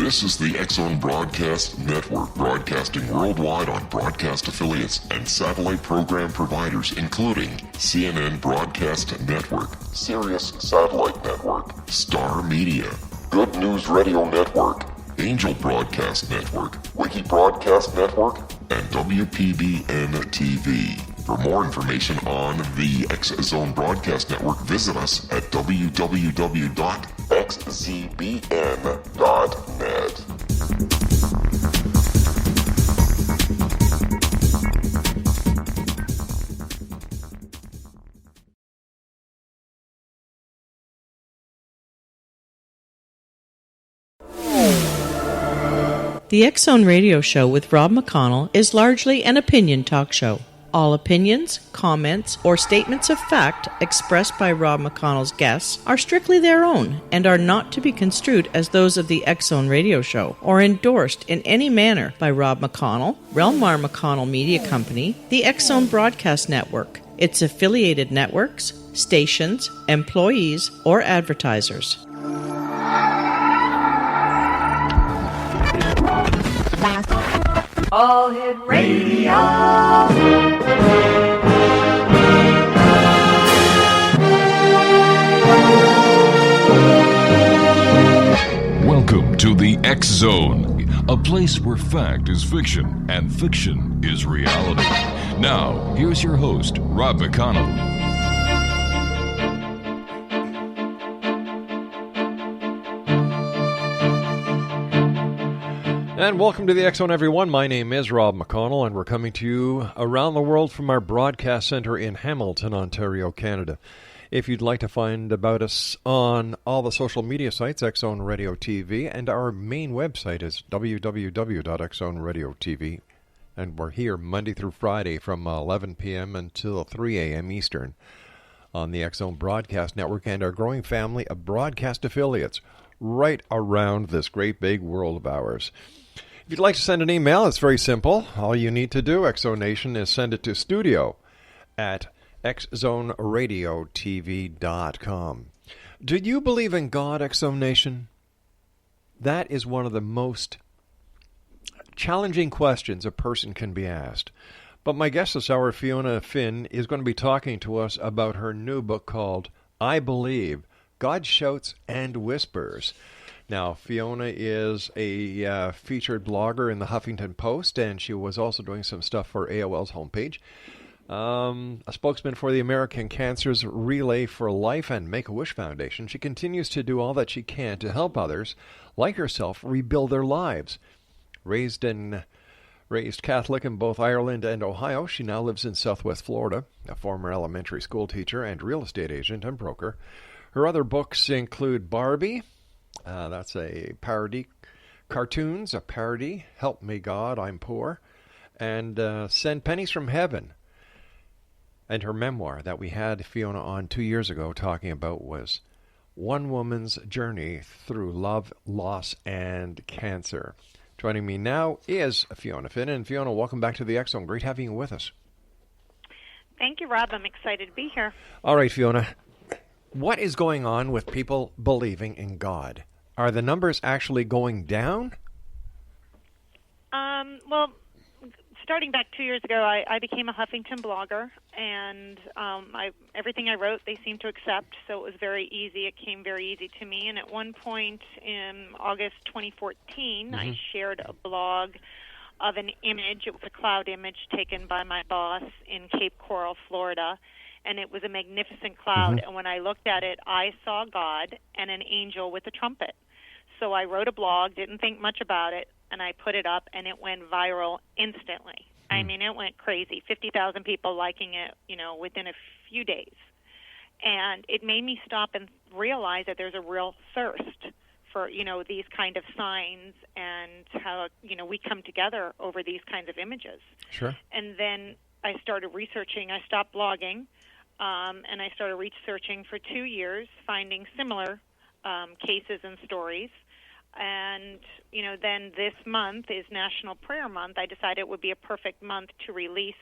This is the X-Zone Broadcast Network, broadcasting worldwide on broadcast affiliates and satellite program providers, including CNN Broadcast Network, Sirius Satellite Network, Star Media, Good News Radio Network, Angel Broadcast Network, Wiki Broadcast Network, and WPBN TV. For more information on the X-Zone Broadcast Network, visit us at www.xzbn.net. The X-Zone Radio Show with Rob McConnell is largely an opinion talk show. All opinions, comments, or statements of fact expressed by Rob McConnell's guests are strictly their own and are not to be construed as those of the X-Zone Radio Show or endorsed in any manner by Rob McConnell, Relmar McConnell Media Company, the X-Zone Broadcast Network, its affiliated networks, stations, employees, or advertisers. All Hit Radio. Welcome to the X-Zone, a place where fact is fiction and fiction is reality. Now, here's your host, Rob McConnell. And welcome to the X-Zone, everyone. My name is Rob McConnell, and we're coming to you around the world from our broadcast center in Hamilton, Ontario, Canada. If you'd like to find about us on all the social media sites, X-Zone Radio TV, and our main website is www.xzoneradiotv. And we're here Monday through Friday from 11 p.m. until 3 a.m. Eastern on the X-Zone Broadcast Network and our growing family of broadcast affiliates right around this great big world of ours. If you'd like to send an email, it's very simple. All you need to do, X-Zone Nation, is send it to studio@xzoneradiotv.com. Do you believe in God, X-Zone Nation? That is one of the most challenging questions a person can be asked. But my guest this hour, Fiona Finn, is going to be talking to us about her new book called I Believe, God Shouts and Whispers. Now, Fiona is a featured blogger in the Huffington Post, and she was also doing some stuff for AOL's homepage. A spokesman for the American Cancer's Relay for Life and Make-A-Wish Foundation. She continues to do all that she can to help others, like herself, rebuild their lives. Raised Catholic in both Ireland and Ohio, she now lives in Southwest Florida, a former elementary school teacher and real estate agent and broker. Her other books include Barbie, that's a parody, cartoons, a parody, Help Me God, I'm Poor, and Send Pennies from Heaven. And her memoir that we had Fiona on 2 years ago talking about was One Woman's Journey Through Love, Loss, and Cancer. Joining me now is Fiona Finn. And Fiona, welcome back to the X-Zone. Great having you with us. Thank you, Rob. I'm excited to be here. All right, Fiona. What is going on with people believing in God? Are the numbers actually going down? Well, starting back 2 years ago, I became a Huffington blogger, and everything I wrote, they seemed to accept, so it was very easy. It came very easy to me, and at one point in August 2014, I shared a blog of an image. It was a cloud image taken by my boss in Cape Coral, Florida, and it was a magnificent cloud. And when I looked at it, I saw God and an angel with a trumpet. So I wrote a blog, didn't think much about it, and I put it up, and it went viral instantly. I mean, it went crazy. 50,000 people liking it, within a few days. And it made me stop and realize that there's a real thirst for, these kind of signs and how, we come together over these kinds of images. Sure. And then I started researching. I stopped blogging. And I started researching for 2 years, finding similar cases and stories. And, then this month is National Prayer Month. I decided it would be a perfect month to release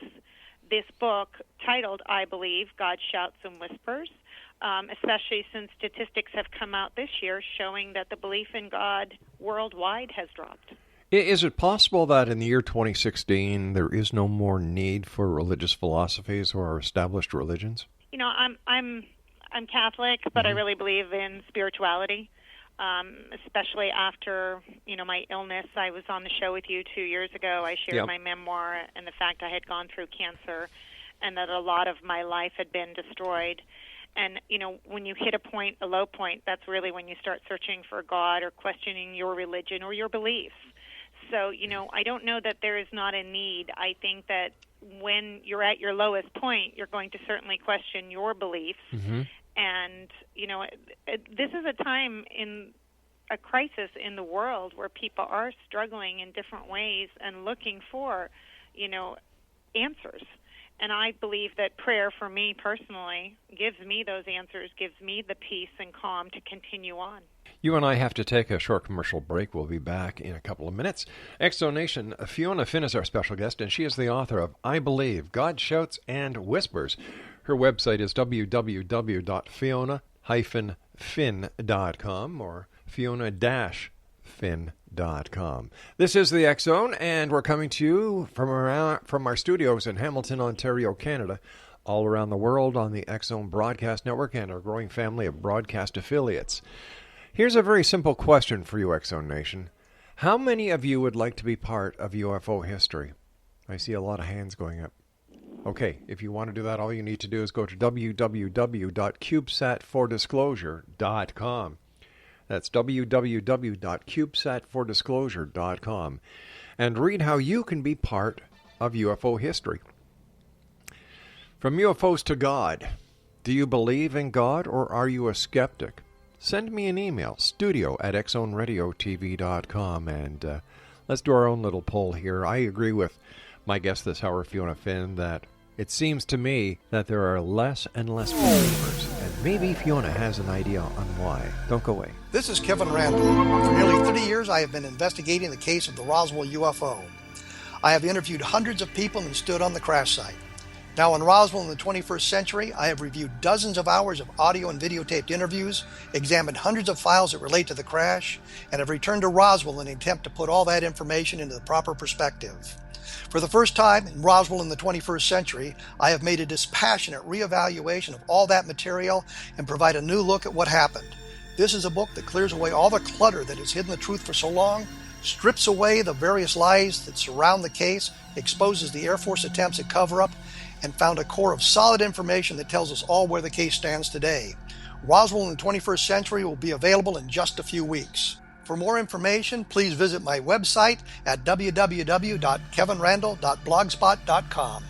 this book titled I Believe, God Shouts and Whispers. especially since statistics have come out this year showing that the belief in God worldwide has dropped. Is it possible that in the year 2016 there is no more need for religious philosophies or established religions? You know, I'm Catholic, but I really believe in spirituality. Especially after, my illness. I was on the show with you 2 years ago. I shared my memoir and the fact I had gone through cancer and that a lot of my life had been destroyed. And, when you hit a low point, that's really when you start searching for God or questioning your religion or your beliefs. So, I don't know that there is not a need. I think that when you're at your lowest point, you're going to certainly question your beliefs. Mm-hmm. And, this is a time in a crisis in the world where people are struggling in different ways and looking for, answers. And I believe that prayer for me personally gives me those answers, gives me the peace and calm to continue on. You and I have to take a short commercial break. We'll be back in a couple of minutes. Exonation, Fiona Finn is our special guest, and she is the author of I Believe, God Shouts and Whispers. Her website is www.fiona-finn.com or fiona-finn.com. This is the X Zone, and we're coming to you from our studios in Hamilton, Ontario, Canada, all around the world on the X Zone Broadcast Network and our growing family of broadcast affiliates. Here's a very simple question for you, X Zone Nation. How many of you would like to be part of UFO history? I see a lot of hands going up. Okay, if you want to do that, all you need to do is go to www.cubesatfordisclosure.com. That's www.cubesatfordisclosure.com. And read how you can be part of UFO history. From UFOs to God. Do you believe in God or are you a skeptic? Send me an email, studio@xzoneradiotv.com, and let's do our own little poll here. I agree with my guest this hour, Fiona Finn, that it seems to me that there are less and less believers, and maybe Fiona has an idea on why. Don't go away. This is Kevin Randall. For nearly 30 years, I have been investigating the case of the Roswell UFO. I have interviewed hundreds of people and stood on the crash site. Now in Roswell in the 21st century, I have reviewed dozens of hours of audio and videotaped interviews, examined hundreds of files that relate to the crash, and have returned to Roswell in an attempt to put all that information into the proper perspective. For the first time in Roswell in the 21st century, I have made a dispassionate reevaluation of all that material and provide a new look at what happened. This is a book that clears away all the clutter that has hidden the truth for so long, strips away the various lies that surround the case, exposes the Air Force attempts at cover-up, and found a core of solid information that tells us all where the case stands today. Roswell in the 21st century will be available in just a few weeks. For more information, please visit my website at www.kevinrandall.blogspot.com.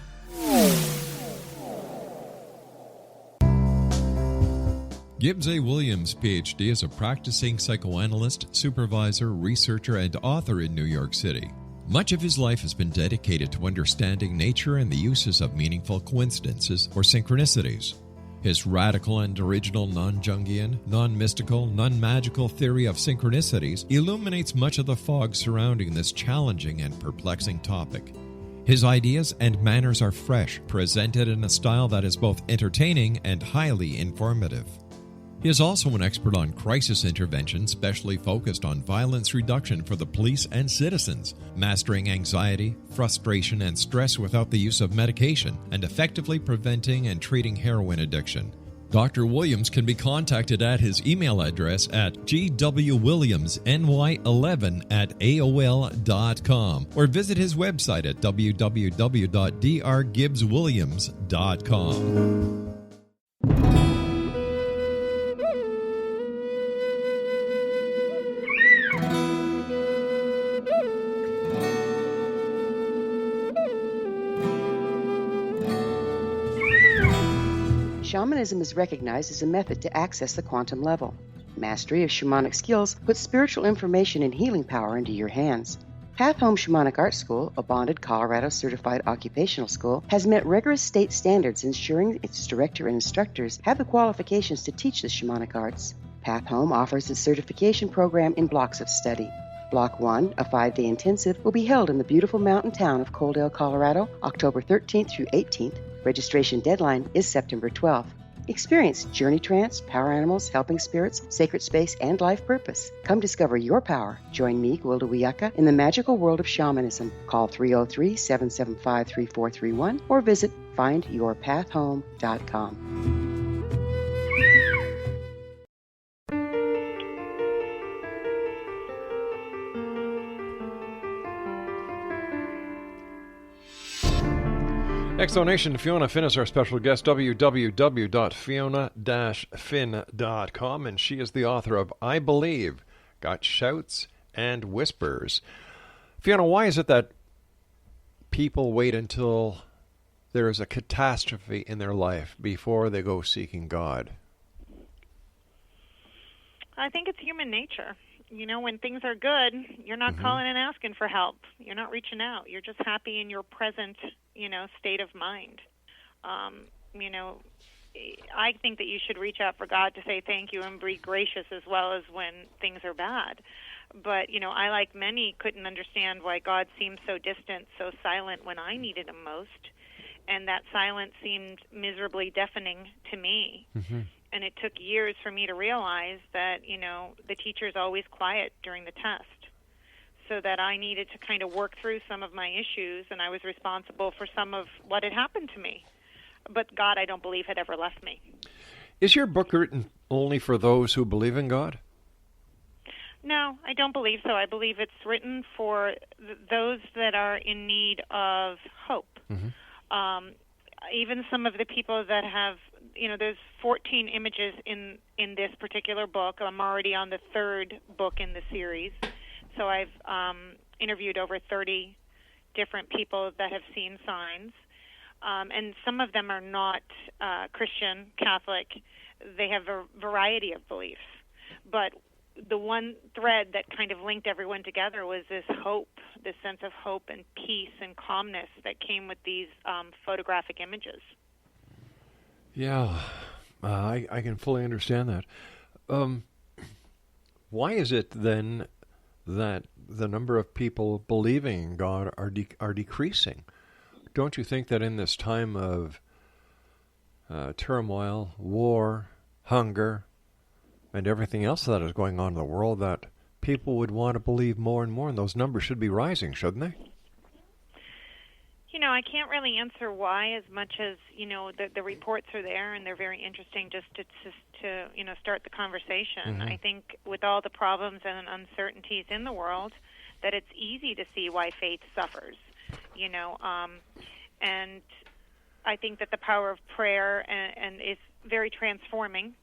Gibbs A. Williams, Ph.D., is a practicing psychoanalyst, supervisor, researcher, and author in New York City. Much of his life has been dedicated to understanding nature and the uses of meaningful coincidences or synchronicities. His radical and original non-Jungian, non-mystical, non-magical theory of synchronicities illuminates much of the fog surrounding this challenging and perplexing topic. His ideas and manners are fresh, presented in a style that is both entertaining and highly informative. He is also an expert on crisis intervention, specially focused on violence reduction for the police and citizens, mastering anxiety, frustration, and stress without the use of medication, and effectively preventing and treating heroin addiction. Dr. Williams can be contacted at his email address at gwwilliamsny11@aol.com or visit his website at www.drgibbswilliams.com. Shamanism is recognized as a method to access the quantum level. Mastery of shamanic skills puts spiritual information and healing power into your hands. Path Home Shamanic Art School, a bonded Colorado certified occupational school, has met rigorous state standards, ensuring its director and instructors have the qualifications to teach the shamanic arts. Path Home offers its certification program in blocks of study. Block 1, a 5-day intensive, will be held in the beautiful mountain town of Coaldale, Colorado, October 13th through 18th. Registration deadline is September 12th. Experience Journey Trance, Power Animals, Helping Spirits, Sacred Space, and Life Purpose. Come discover your power. Join me, Gwilda Wiyaka, in the magical world of shamanism. Call 303-775-3431 or visit findyourpathhome.com. Exonation, Fiona Finn is our special guest, www.fiona-finn.com, and she is the author of I Believe, Got Shouts and Whispers. Fiona, why is it that people wait until there is a catastrophe in their life before they go seeking God? I think it's human nature. You know, when things are good, you're not calling and asking for help. You're not reaching out. You're just happy in your present, state of mind. I think that you should reach out for God to say thank you and be gracious as well as when things are bad. But, I, like many, couldn't understand why God seemed so distant, so silent when I needed him most. And that silence seemed miserably deafening to me. And it took years for me to realize that, the teacher's always quiet during the test. So that I needed to kind of work through some of my issues, and I was responsible for some of what had happened to me. But God, I don't believe, had ever left me. Is your book written only for those who believe in God? No, I don't believe so. I believe it's written for those that are in need of hope. Even some of the people that have, there's 14 images in this particular book. I'm already on the third book in the series. So I've interviewed over 30 different people that have seen signs. And some of them are not Christian, Catholic. They have a variety of beliefs. But the one thread that kind of linked everyone together was this hope, this sense of hope and peace and calmness that came with these photographic images. Yeah, I can fully understand that. Why is it then that the number of people believing in God are decreasing? Don't you think that in this time of turmoil, war, hunger, and everything else that is going on in the world, that people would want to believe more and more, and those numbers should be rising, shouldn't they? I can't really answer why as much as, the reports are there, and they're very interesting just to start the conversation. I think with all the problems and uncertainties in the world, that it's easy to see why faith suffers, and I think that the power of prayer and is very transforming.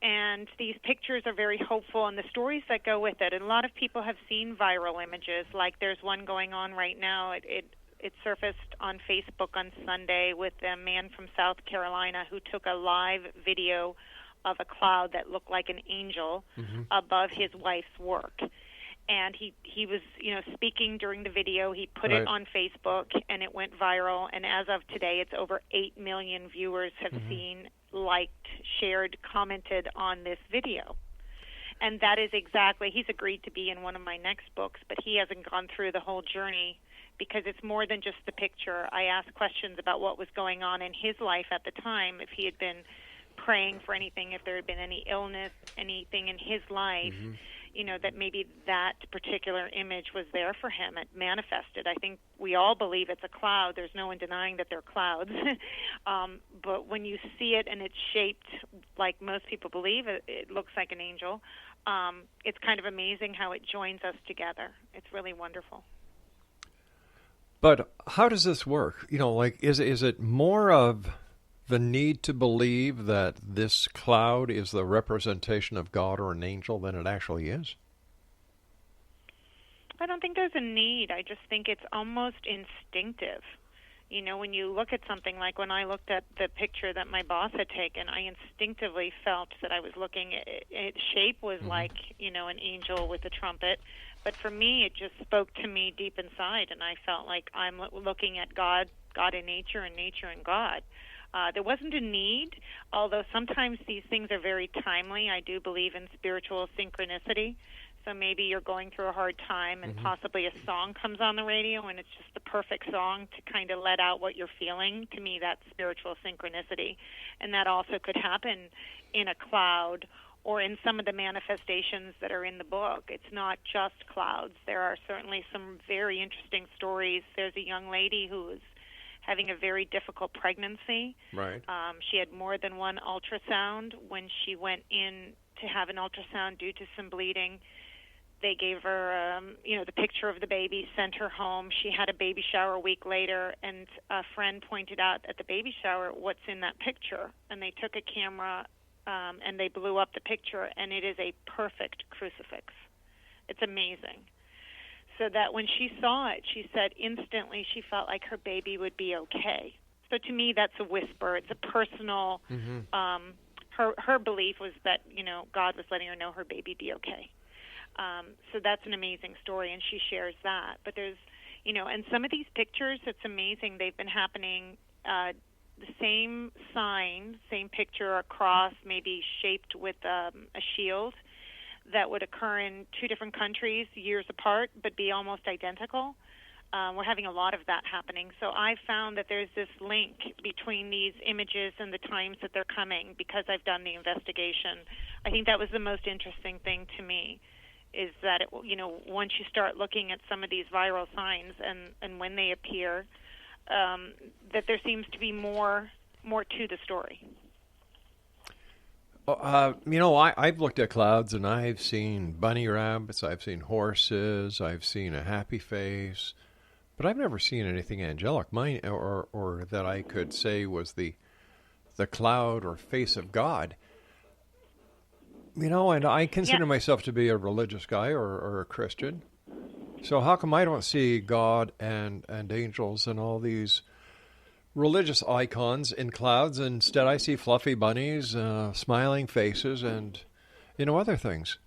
And these pictures are very hopeful, and the stories that go with it. And a lot of people have seen viral images, like there's one going on right now. It surfaced on Facebook on Sunday with a man from South Carolina who took a live video of a cloud that looked like an angel above his wife's work. And he was, speaking during the video. He put it on Facebook, and it went viral. And as of today, it's over 8 million viewers have seen, liked, shared, commented on this video. And that is exactly, he's agreed to be in one of my next books, but he hasn't gone through the whole journey because it's more than just the picture. I asked questions about what was going on in his life at the time, if he had been praying for anything, if there had been any illness, anything in his life, that maybe that particular image was there for him. It manifested. I think we all believe it's a cloud. There's no one denying that they're clouds. But when you see it and it's shaped like most people believe, it looks like an angel. It's kind of amazing how it joins us together. It's really wonderful. But how does this work? Is it more of the need to believe that this cloud is the representation of God or an angel than it actually is? I don't think there's a need. I just think it's almost instinctive. When you look at something like when I looked at the picture that my boss had taken, I instinctively felt that I was looking at its shape was like, an angel with a trumpet. But for me, it just spoke to me deep inside, and I felt like I'm looking at God in nature, and nature in God. There wasn't a need, although sometimes these things are very timely. I do believe in spiritual synchronicity. So maybe you're going through a hard time and possibly a song comes on the radio and it's just the perfect song to kind of let out what you're feeling. To me, that's spiritual synchronicity. And that also could happen in a cloud or in some of the manifestations that are in the book. It's not just clouds. There are certainly some very interesting stories. There's a young lady who was having a very difficult pregnancy. Right. She had more than one ultrasound. When she went in to have an ultrasound due to some bleeding, they gave her, the picture of the baby, sent her home. She had a baby shower a week later, and a friend pointed out at the baby shower, what's in that picture? And they took a camera, and they blew up the picture, and it is a perfect crucifix. It's amazing. So that when she saw it, she said instantly she felt like her baby would be okay. So to me, that's a whisper. It's a personal, her belief was that, God was letting her know her baby be okay. So that's an amazing story, and she shares that. But there's, and some of these pictures, it's amazing. They've been happening, the same sign, same picture across, maybe shaped with a shield, that would occur in two different countries years apart, but be almost identical. We're having a lot of that happening. So I found that there's this link between these images and the times that they're coming because I've done the investigation. I think that was the most interesting thing to me, is that, once you start looking at some of these viral signs and when they appear, that there seems to be more to the story. I've looked at clouds and I've seen bunny rabbits, I've seen horses, I've seen a happy face, but I've never seen anything angelic, mine or that I could say was the cloud or face of God. And I consider myself to be a religious guy or a Christian. So how come I don't see God and angels and all these religious icons in clouds? Instead, I see fluffy bunnies, smiling faces, and, other things.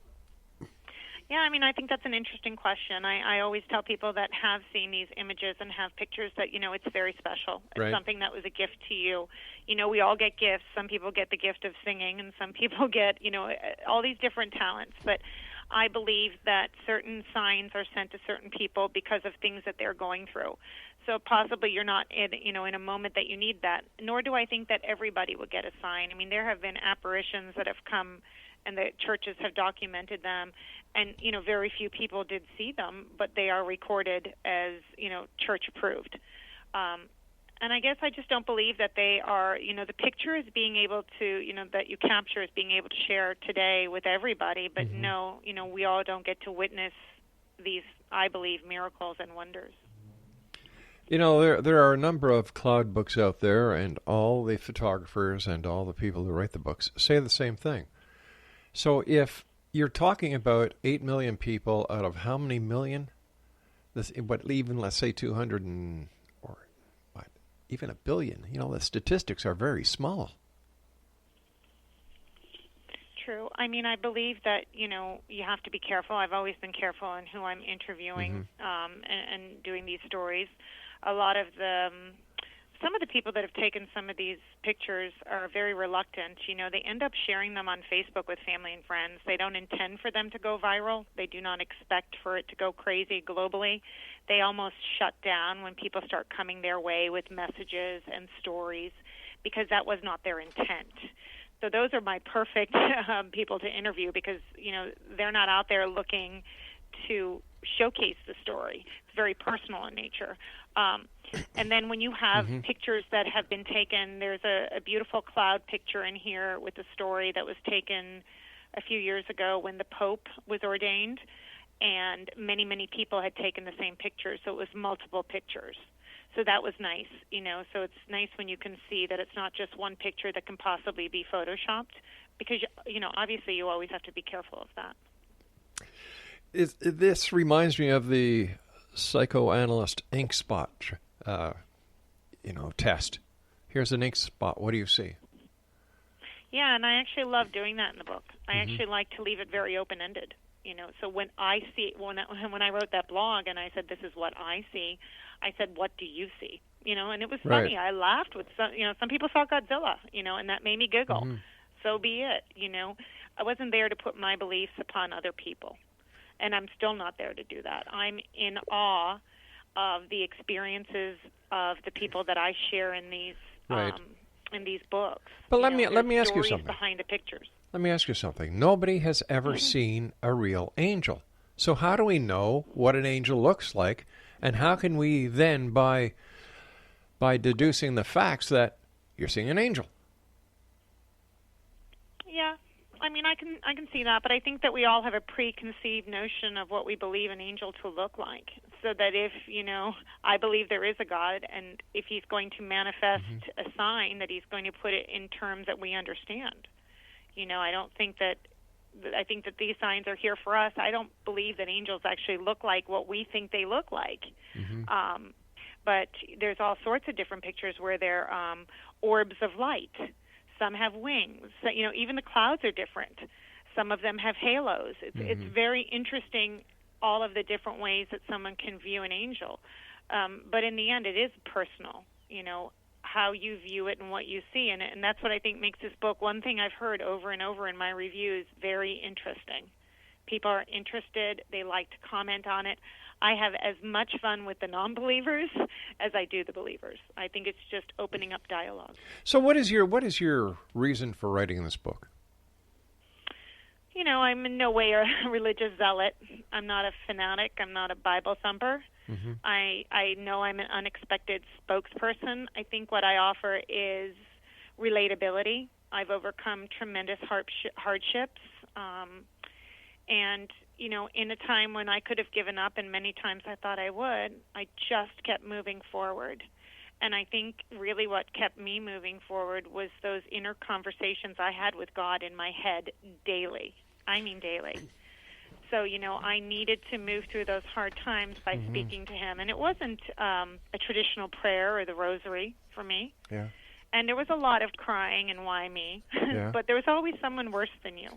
Yeah, I think that's an interesting question. I always tell people that have seen these images and have pictures that, it's very special. It's right. Something that was a gift to you. We all get gifts. Some people get the gift of singing, and some people get, all these different talents. But I believe that certain signs are sent to certain people because of things that they're going through. So possibly you're not in a moment that you need that, nor do I think that everybody will get a sign. There have been apparitions that have come, and the churches have documented them, and, very few people did see them, but they are recorded as, church approved. And I guess I just don't believe that they are, the picture is being able to, that you capture is being able to share today with everybody, but no, we all don't get to witness these, I believe, miracles and wonders. There are a number of cloud books out there, and all the photographers and all the people who write the books say the same thing. So if you're talking about 8 million people out of how many million? Even let's say 200 even a billion. The statistics are very small. True. I believe that, you have to be careful. I've always been careful in who I'm interviewing and doing these stories. A lot of some of the people that have taken some of these pictures are very reluctant. They end up sharing them on Facebook with family and friends. They don't intend for them to go viral. They do not expect for it to go crazy globally. They almost shut down when people start coming their way with messages and stories because that was not their intent. So those are my perfect people to interview because, they're not out there looking to showcase the story. It's very personal in nature. And then when you have pictures that have been taken, there's a beautiful cloud picture in here with a story that was taken a few years ago when the Pope was ordained, and many, many people had taken the same picture, so it was multiple pictures. So that was nice, so it's nice when you can see that it's not just one picture that can possibly be photoshopped because, obviously you always have to be careful of that. This reminds me of the psychoanalyst ink spot, test. Here's an ink spot. What do you see? Yeah, and I actually love doing that in the book. I actually like to leave it very open-ended. So when I see when I wrote that blog and I said this is what I see, I said what do you see? And it was funny. I laughed with some people saw Godzilla, and that made me giggle. So be it. I wasn't there to put my beliefs upon other people. and I'm still not there to do that. I'm in awe of the experiences of the people that I share in these books. But let me ask you something. Behind the pictures. Let me ask you something. Nobody has ever seen a real angel. So how do we know what an angel looks like, and how can we then, by deducing the facts, that you're seeing an angel? Yeah, I mean, I can see that, but I think that we all have a preconceived notion of what we believe an angel to look like. So that if, I believe there is a God, and if he's going to manifest a sign, that he's going to put it in terms that we understand. I think that these signs are here for us. I don't believe that angels actually look like what we think they look like. But there's all sorts of different pictures where they're orbs of light. Some have wings. So, even the clouds are different. Some of them have halos. It's very interesting, all of the different ways that someone can view an angel. But in the end, it is personal, how you view it and what you see in it. And that's what I think makes this book, one thing I've heard over and over in my reviews, very interesting. People are interested. They like to comment on it. I have as much fun with the non-believers as I do the believers. I think it's just opening up dialogue. So what is your reason for writing this book? I'm in no way a religious zealot. I'm not a fanatic. I'm not a Bible thumper. I know I'm an unexpected spokesperson. I think what I offer is relatability. I've overcome tremendous hardships. And, in a time when I could have given up, and many times I thought I would, I just kept moving forward. And I think really what kept me moving forward was those inner conversations I had with God in my head daily. I mean daily. So, I needed to move through those hard times by speaking to him. And it wasn't a traditional prayer or the rosary for me. Yeah. And there was a lot of crying and why me. Yeah. But there was always someone worse than you.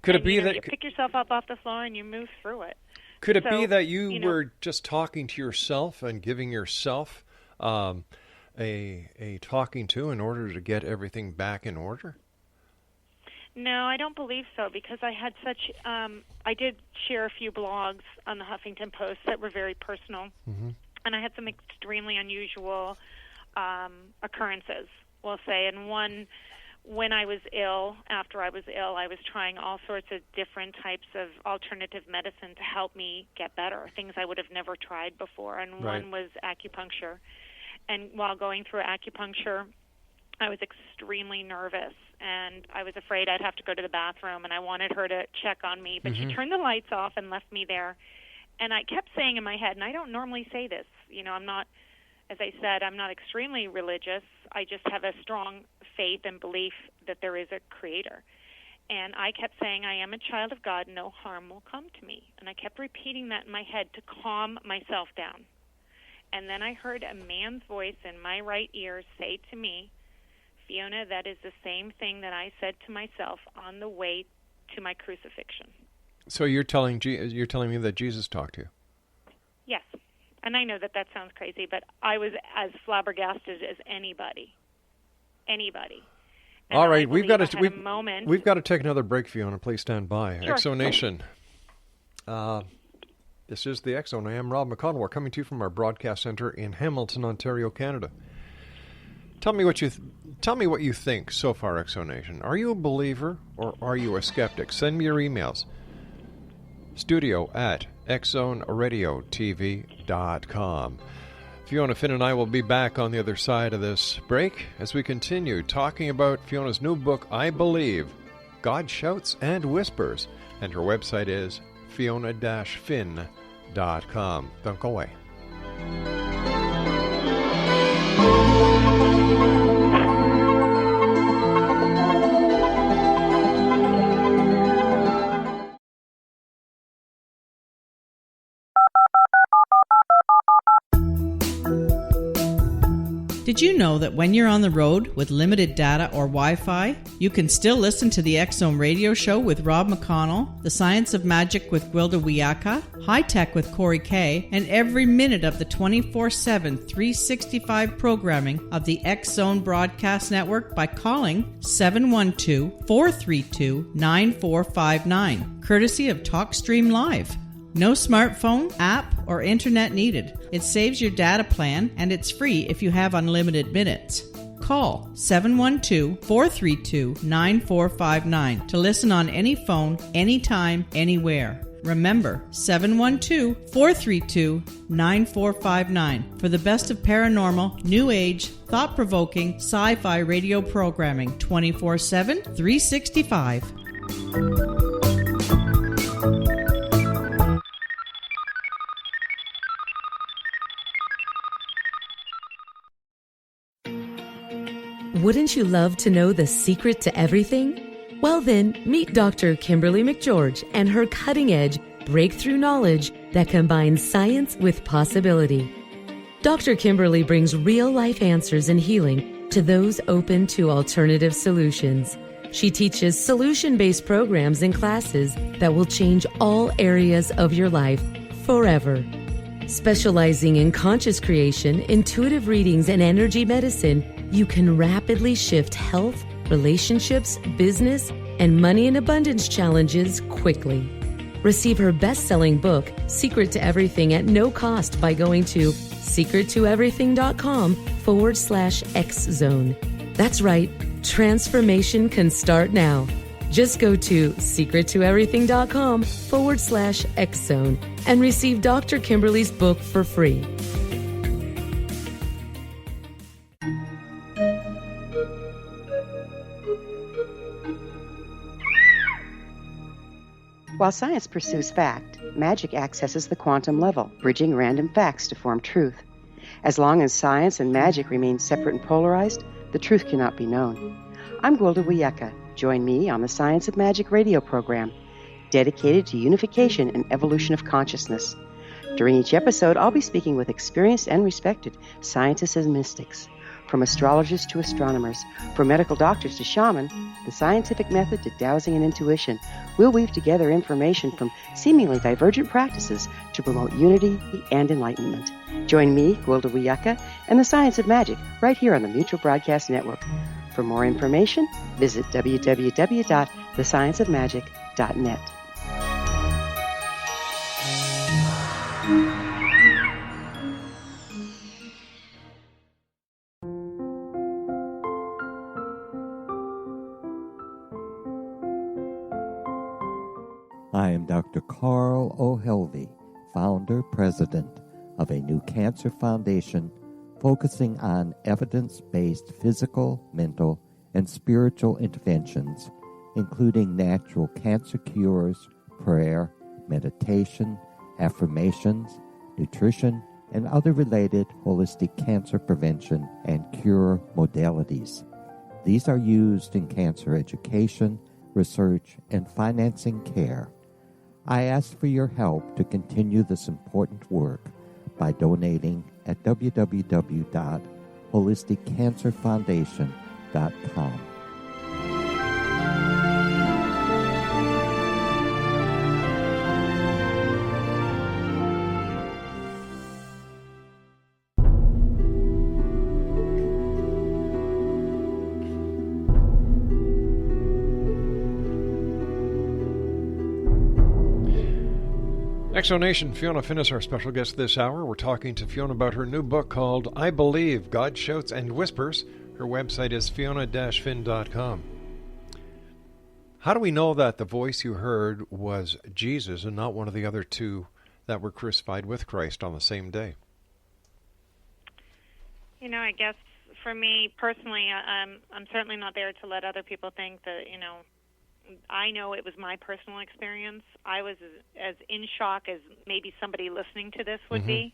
Could it be that you pick yourself up off the floor and you move through it? Could it be that you were just talking to yourself and giving yourself a talking to in order to get everything back in order? No, I don't believe so, because I had such I did share a few blogs on the Huffington Post that were very personal, and I had some extremely unusual occurrences, we'll say. And one, when I was ill, after I was ill, I was trying all sorts of different types of alternative medicine to help me get better, things I would have never tried before. And one was acupuncture. And while going through acupuncture, I was extremely nervous, and I was afraid I'd have to go to the bathroom, and I wanted her to check on me. But she turned the lights off and left me there. And I kept saying in my head, and I don't normally say this, I'm not, as I said, I'm not extremely religious. I just have a strong faith and belief that there is a creator. And I kept saying, I am a child of God, no harm will come to me. And I kept repeating that in my head to calm myself down. And then I heard a man's voice in my right ear say to me, Fiona, that is the same thing that I said to myself on the way to my crucifixion. So you're telling me that Jesus talked to you? Yes. And I know that sounds crazy, but I was as flabbergasted as anybody. Anybody. And all right, we've got to take another break, Fiona. Please stand by. Sure. Exonation. This is the X Zone. I am Rob McConnell. We're coming to you from our broadcast center in Hamilton, Ontario, Canada. Tell me what you think so far, Exonation. Are you a believer or are you a skeptic? Send me your emails. studio@xzoneradiotv.com. Fiona Finn and I will be back on the other side of this break as we continue talking about Fiona's new book, I Believe, God Shouts and Whispers. And her website is fiona-finn.com. Don't go away. Did you know that when you're on the road with limited data or Wi-Fi, you can still listen to the X-Zone radio show with Rob McConnell, The Science of Magic with Gwilda Wiyaka, High Tech with Corey Kay, and every minute of the 24/7, 365 programming of the X-Zone Broadcast Network by calling 712-432-9459, courtesy of TalkStream Live. No smartphone, app, or internet needed. It saves your data plan, and it's free if you have unlimited minutes. Call 712-432-9459 to listen on any phone, anytime, anywhere. Remember, 712-432-9459 for the best of paranormal, new age, thought-provoking, sci-fi radio programming 24/7, 365. Wouldn't you love to know the secret to everything? Well then, meet Dr. Kimberly McGeorge and her cutting-edge breakthrough knowledge that combines science with possibility. Dr. Kimberly brings real-life answers and healing to those open to alternative solutions. She teaches solution-based programs and classes that will change all areas of your life forever. Specializing in conscious creation, intuitive readings, and energy medicine, you can rapidly shift health, relationships, business, and money and abundance challenges quickly. Receive her best-selling book, Secret to Everything, at no cost by going to secrettoeverything.com/X-Zone. That's right, transformation can start now. Just go to secrettoeverything.com/X-Zone and receive Dr. Kimberly's book for free. While science pursues fact, magic accesses the quantum level, bridging random facts to form truth. As long as science and magic remain separate and polarized, the truth cannot be known. I'm Gwilda Wiyaka. Join me on the Science of Magic radio program, dedicated to unification and evolution of consciousness. During each episode, I'll be speaking with experienced and respected scientists and mystics. From astrologers to astronomers, from medical doctors to shaman, the scientific method to dowsing and intuition, we'll weave together information from seemingly divergent practices to promote unity and enlightenment. Join me, Gwilda Wiyaka, and the Science of Magic right here on the Mutual Broadcast Network. For more information, visit www.thescienceofmagic.net. I am Dr. Carl O'Helvey, founder, president of a new cancer foundation focusing on evidence-based physical, mental, and spiritual interventions, including natural cancer cures, prayer, meditation, affirmations, nutrition, and other related holistic cancer prevention and cure modalities. These are used in cancer education, research, and financing care. I ask for your help to continue this important work by donating at www.holisticcancerfoundation.com. Exonation, Fiona Finn is our special guest this hour. We're talking to Fiona about her new book called I Believe, God Shouts and Whispers. Her website is fiona-finn.com. How do we know that the voice you heard was Jesus and not one of the other two that were crucified with Christ on the same day? You know, I guess for me personally, I'm certainly not there to let other people think that, I know it was my personal experience. I was as in shock as maybe somebody listening to this would be.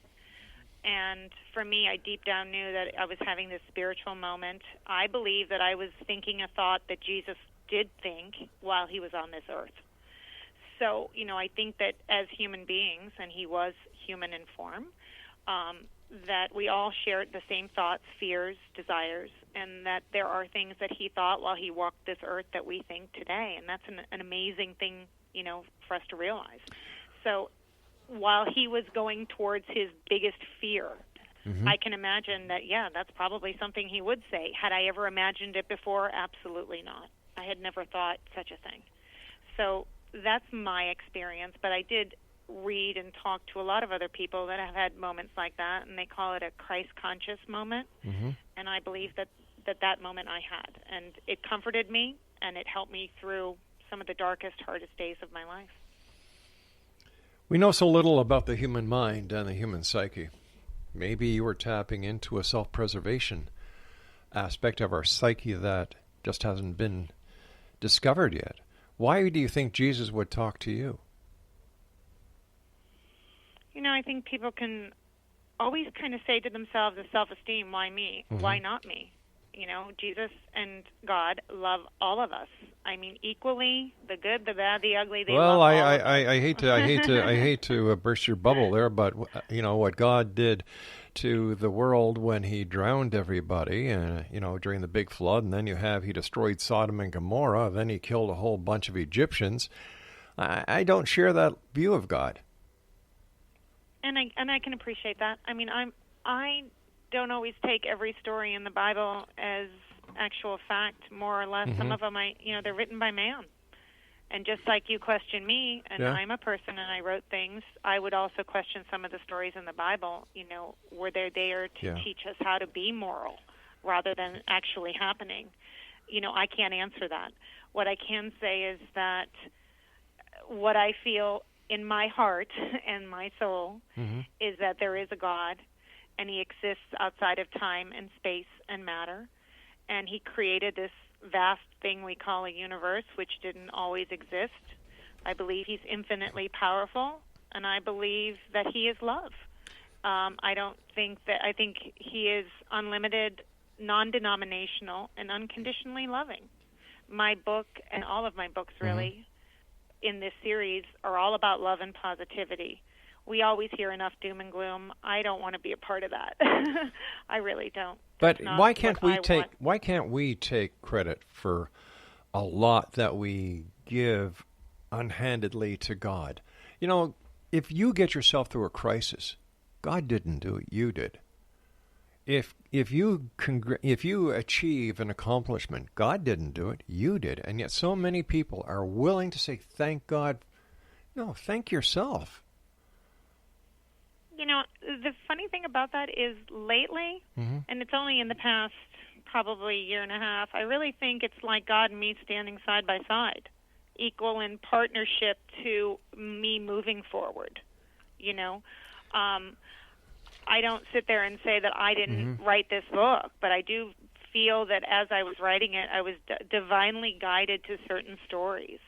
And for me, I deep down knew that I was having this spiritual moment. I believe that I was thinking a thought that Jesus did think while he was on this earth. So, I think that as human beings, and he was human in form, that we all shared the same thoughts, fears, desires, and that there are things that he thought while he walked this earth that we think today, and that's an amazing thing, for us to realize. So while he was going towards his biggest fear, I can imagine that, that's probably something he would say. Had I ever imagined it before? Absolutely not. I had never thought such a thing. So that's my experience, but I did read and talk to a lot of other people that have had moments like that, and they call it a Christ-conscious moment, and I believe that moment I had, and it comforted me, and it helped me through some of the darkest, hardest days of my life. We know so little about the human mind and the human psyche. Maybe you were tapping into a self-preservation aspect of our psyche that just hasn't been discovered yet. Why do you think Jesus would talk to you? I think people can always kind of say to themselves, the self-esteem, why me? Why not me? Jesus and God love all of us. I mean, equally, the good, the bad, the ugly. They love all of us. I hate to burst your bubble there, but what God did to the world when He drowned everybody, during the big flood, and then He destroyed Sodom and Gomorrah, then He killed a whole bunch of Egyptians. I don't share that view of God. And I can appreciate that. I mean, I don't always take every story in the Bible as actual fact, more or less. Some of them, they're written by man. And just like you question me, and I'm a person and I wrote things, I would also question some of the stories in the Bible. Were they there to teach us how to be moral rather than actually happening? I can't answer that. What I can say is that what I feel in my heart and my soul is that there is a God, and He exists outside of time and space and matter, and He created this vast thing we call a universe, which didn't always exist. I believe He's infinitely powerful, and I believe that He is love. I think He is unlimited, non-denominational, and unconditionally loving. My book, and all of my books really, in this series are all about love and positivity. We always hear enough doom and gloom. I don't want to be a part of that. I really don't. But why can't we take credit for a lot that we give unhandedly to God? If you get yourself through a crisis, God didn't do it, you did. If you achieve an accomplishment, God didn't do it, you did. And yet so many people are willing to say, thank God. No, thank yourself. The funny thing about that is lately, and it's only in the past probably year and a half, I really think it's like God and me standing side by side, equal in partnership to me moving forward. I don't sit there and say that I didn't write this book, but I do feel that as I was writing it, I was divinely guided to certain stories.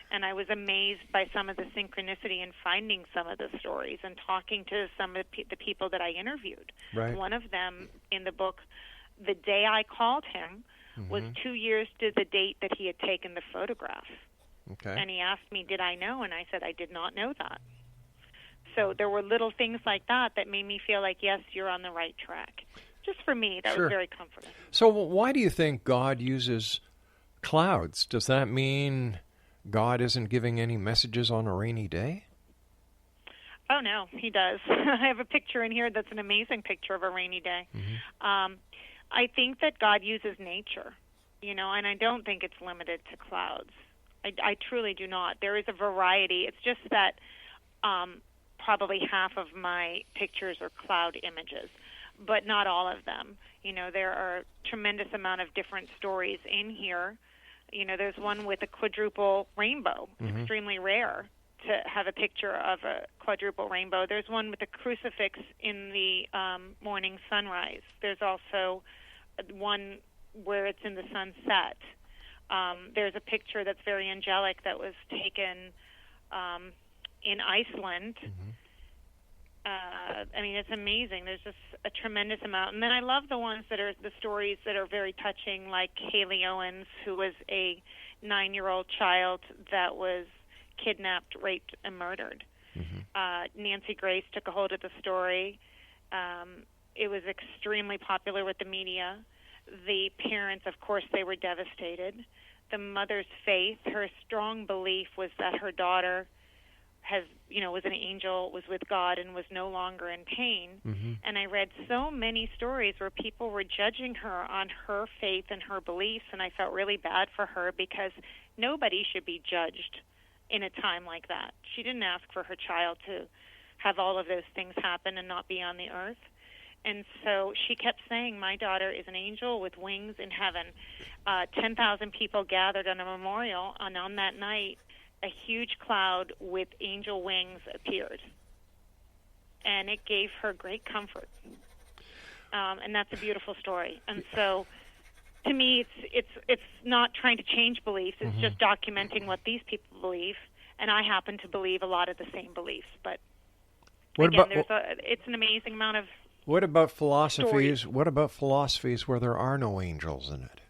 And I was amazed by some of the synchronicity in finding some of the stories and talking to some of the people that I interviewed. Right. One of them in the book, the day I called him, was 2 years to the date that he had taken the photograph. Okay. And he asked me, did I know? And I said, I did not know that. So there were little things like that made me feel like, yes, you're on the right track. Just for me, that was very comforting. So why do you think God uses clouds? Does that mean God isn't giving any messages on a rainy day? Oh, no, He does. I have a picture in here that's an amazing picture of a rainy day. I think that God uses nature, and I don't think it's limited to clouds. I truly do not. There is a variety. It's just that probably half of my pictures are cloud images, but not all of them. There are a tremendous amount of different stories in here. There's one with a quadruple rainbow, extremely rare to have a picture of a quadruple rainbow. There's one with a crucifix in the morning sunrise. There's also one where it's in the sunset. There's a picture that's very angelic that was taken in Iceland. It's amazing. There's just a tremendous amount. And then I love the ones that are the stories that are very touching, like Haley Owens, who was a 9-year-old child that was kidnapped, raped, and murdered. Nancy Grace took a hold of the story, It was extremely popular with the media. The parents, of course, they were devastated. The mother's faith, her strong belief was that her daughter was an angel, was with God, and was no longer in pain. Mm-hmm. And I read so many stories where people were judging her on her faith and her beliefs, and I felt really bad for her because nobody should be judged in a time like that. She didn't ask for her child to have all of those things happen and not be on the earth. And so she kept saying, my daughter is an angel with wings in heaven. 10,000 people gathered on a memorial, and on that night, a huge cloud with angel wings appeared. And it gave her great comfort. And that's a beautiful story. And so, to me, it's not trying to change beliefs. It's just documenting what these people believe. And I happen to believe a lot of the same beliefs. But it's an amazing amount of What about philosophies? stories. What about philosophies where there are no angels in it?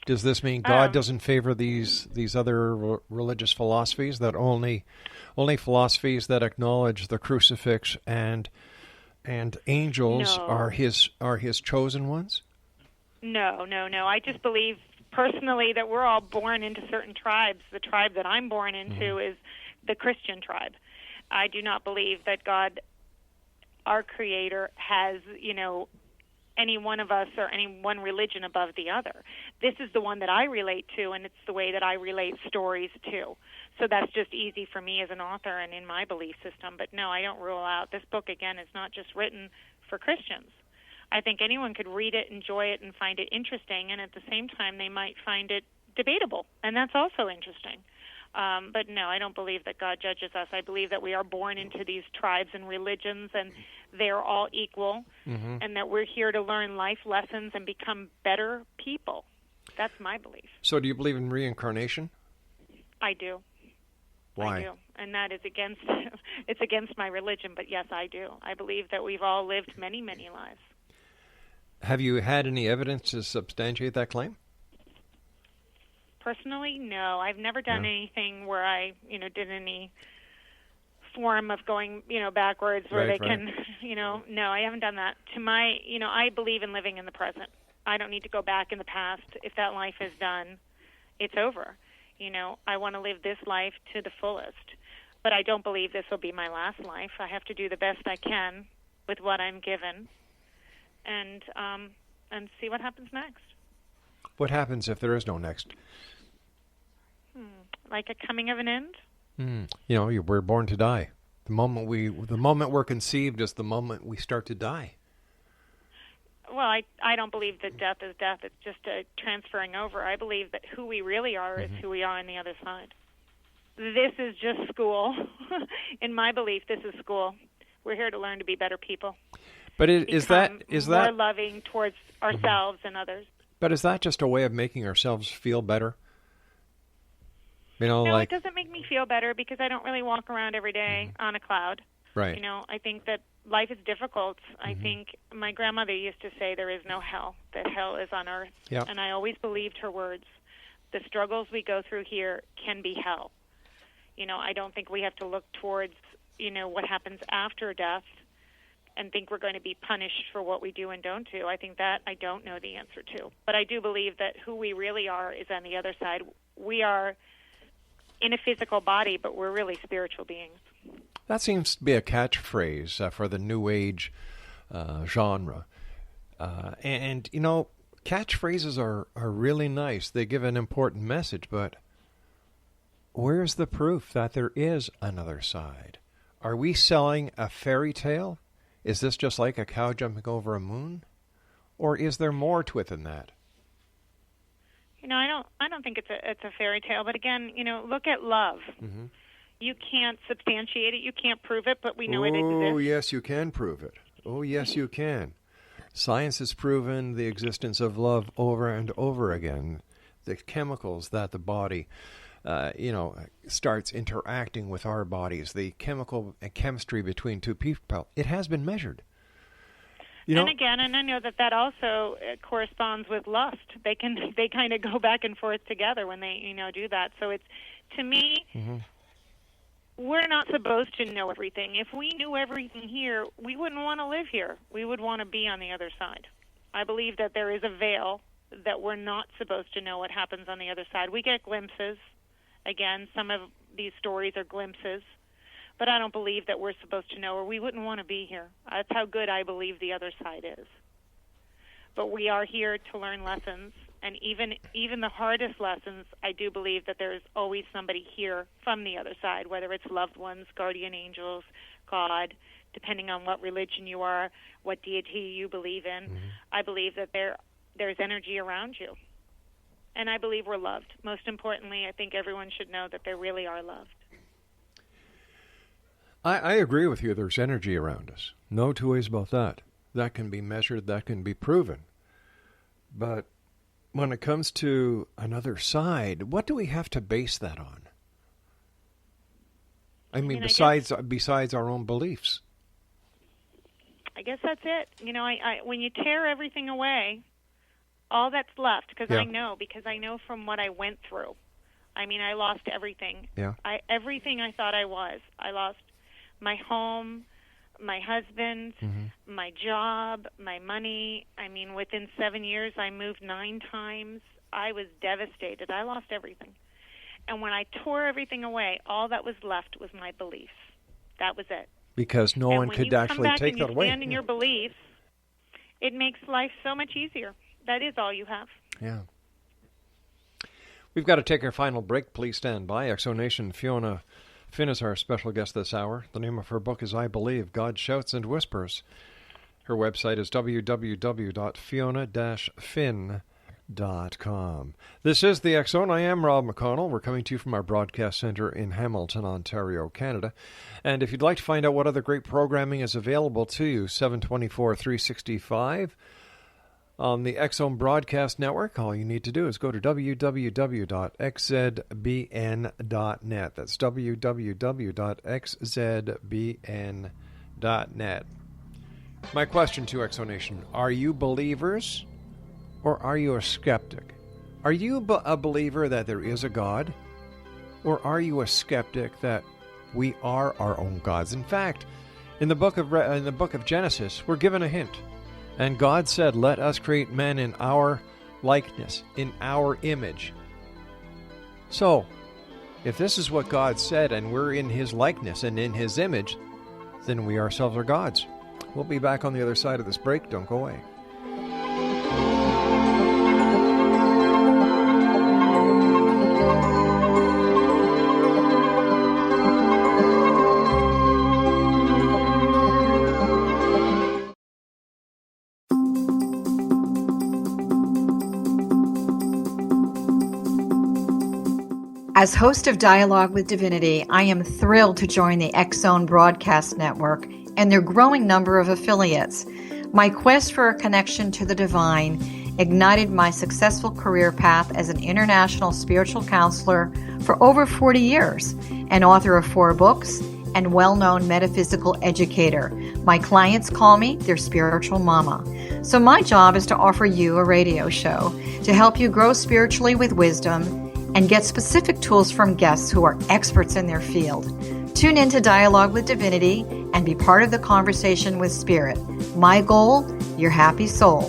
Does this mean God doesn't favor these other religious philosophies, that only philosophies that acknowledge the crucifix and angels are his chosen ones? No. I just believe personally that we're all born into certain tribes. The tribe that I'm born into is the Christian tribe. I do not believe that God, our Creator, has, any one of us or any one religion above the other. This is the one that I relate to, and it's the way that I relate stories to. So that's just easy for me as an author and in my belief system. But no, I don't rule out. This book, again, is not just written for Christians. I think anyone could read it, enjoy it, and find it interesting, and at the same time they might find it debatable, and that's also interesting. But no, I don't believe that God judges us. I believe that we are born into these tribes and religions, and they're all equal, and that we're here to learn life lessons and become better people. That's my belief. So do you believe in reincarnation? I do. Why? I do. And that is it's against my religion, but yes, I do. I believe that we've all lived many, many lives. Have you had any evidence to substantiate that claim? Personally, no. I've never done anything where I, did any form of going, backwards where they can, no, I haven't done that. To my, I believe in living in the present. I don't need to go back in the past. If that life is done, it's over. I want to live this life to the fullest. But I don't believe this will be my last life. I have to do the best I can with what I'm given and see what happens next. What happens if there is no next? Like a coming of an end? We're born to die. The moment we're conceived is the moment we start to die. Well, I don't believe that death is death. It's just a transferring over. I believe that who we really are is who we are on the other side. This is just school. In my belief, this is school. We're here to learn to be better people. But is that more loving towards ourselves and others? But is that just a way of making ourselves feel better? No, it doesn't make me feel better because I don't really walk around every day on a cloud. Right. I think that life is difficult. I think my grandmother used to say there is no hell, that hell is on earth. Yep. And I always believed her words. The struggles we go through here can be hell. I don't think we have to look towards, what happens after death and think we're going to be punished for what we do and don't do. I think that I don't know the answer to. But I do believe that who we really are is on the other side. We are in a physical body, but we're really spiritual beings. That seems to be a catchphrase for the New Age genre. And catchphrases are really nice. They give an important message, but where's the proof that there is another side? Are we selling a fairy tale? Is this just like a cow jumping over a moon? Or is there more to it than that? I don't think it's a fairy tale, but again, look at love. You can't substantiate it, you can't prove it, but we know it exists. Oh, yes, you can prove it. Oh, yes, you can. Science has proven the existence of love over and over again. The chemicals that the body, starts interacting with our bodies, the chemistry between two people, it has been measured. And again, and I know that also corresponds with lust. They kind of go back and forth together when they do that. So it's, to me, we're not supposed to know everything. If we knew everything here, we wouldn't want to live here. We would want to be on the other side. I believe that there is a veil that we're not supposed to know what happens on the other side. We get glimpses. Again, some of these stories are glimpses. But I don't believe that we're supposed to know, or we wouldn't want to be here. That's how good I believe the other side is. But we are here to learn lessons, and even the hardest lessons, I do believe that there's always somebody here from the other side, whether it's loved ones, guardian angels, God, depending on what religion you are, what deity you believe in. Mm-hmm. I believe that there's energy around you. And I believe we're loved. Most importantly, I think everyone should know that they really are loved. I agree with you. There's energy around us. No two ways about that. That can be measured. That can be proven. But when it comes to another side, what do we have to base that on? I mean besides our own beliefs. I guess that's it. You know, I when you tear everything away, all that's left, because I know from what I went through. I mean, I lost everything. Yeah. Everything I thought I was. I lost my home, my husband, mm-hmm. my job, my money. I mean, within 7 years, I moved 9 times. I was devastated. I lost everything. And when I tore everything away, all that was left was my beliefs. That was it. Because no one could actually take that away. And when you come back and you stand in your beliefs, it makes life so much easier. That is all you have. Yeah. We've got to take our final break. Please stand by. Exonation Fiona Finn is our special guest this hour. The name of her book is I Believe, God Shouts and Whispers. Her website is www.fiona-finn.com. This is the X Zone. I am Rob McConnell. We're coming to you from our broadcast center in Hamilton, Ontario, Canada. And if you'd like to find out what other great programming is available to you, 724-365 on the X Zone Broadcast Network, all you need to do is go to www.xzbn.net. That's www.xzbn.net. My question to Exonation, are you believers or are you a skeptic? Are you a believer that there is a God, or are you a skeptic that we are our own gods? In fact, in the book of Genesis, we're given a hint. And God said, let us create man in our likeness, in our image. So, if this is what God said and we're in his likeness and in his image, then we ourselves are gods. We'll be back on the other side of this break. Don't go away. As host of Dialogue with Divinity, I am thrilled to join the X Zone Broadcast Network and their growing number of affiliates. My quest for a connection to the divine ignited my successful career path as an international spiritual counselor for over 40 years, an author of 4 books, and well-known metaphysical educator. My clients call me their spiritual mama. So my job is to offer you a radio show to help you grow spiritually with wisdom and get specific tools from guests who are experts in their field. Tune in to Dialogue with Divinity and be part of the conversation with Spirit. My goal, your happy soul.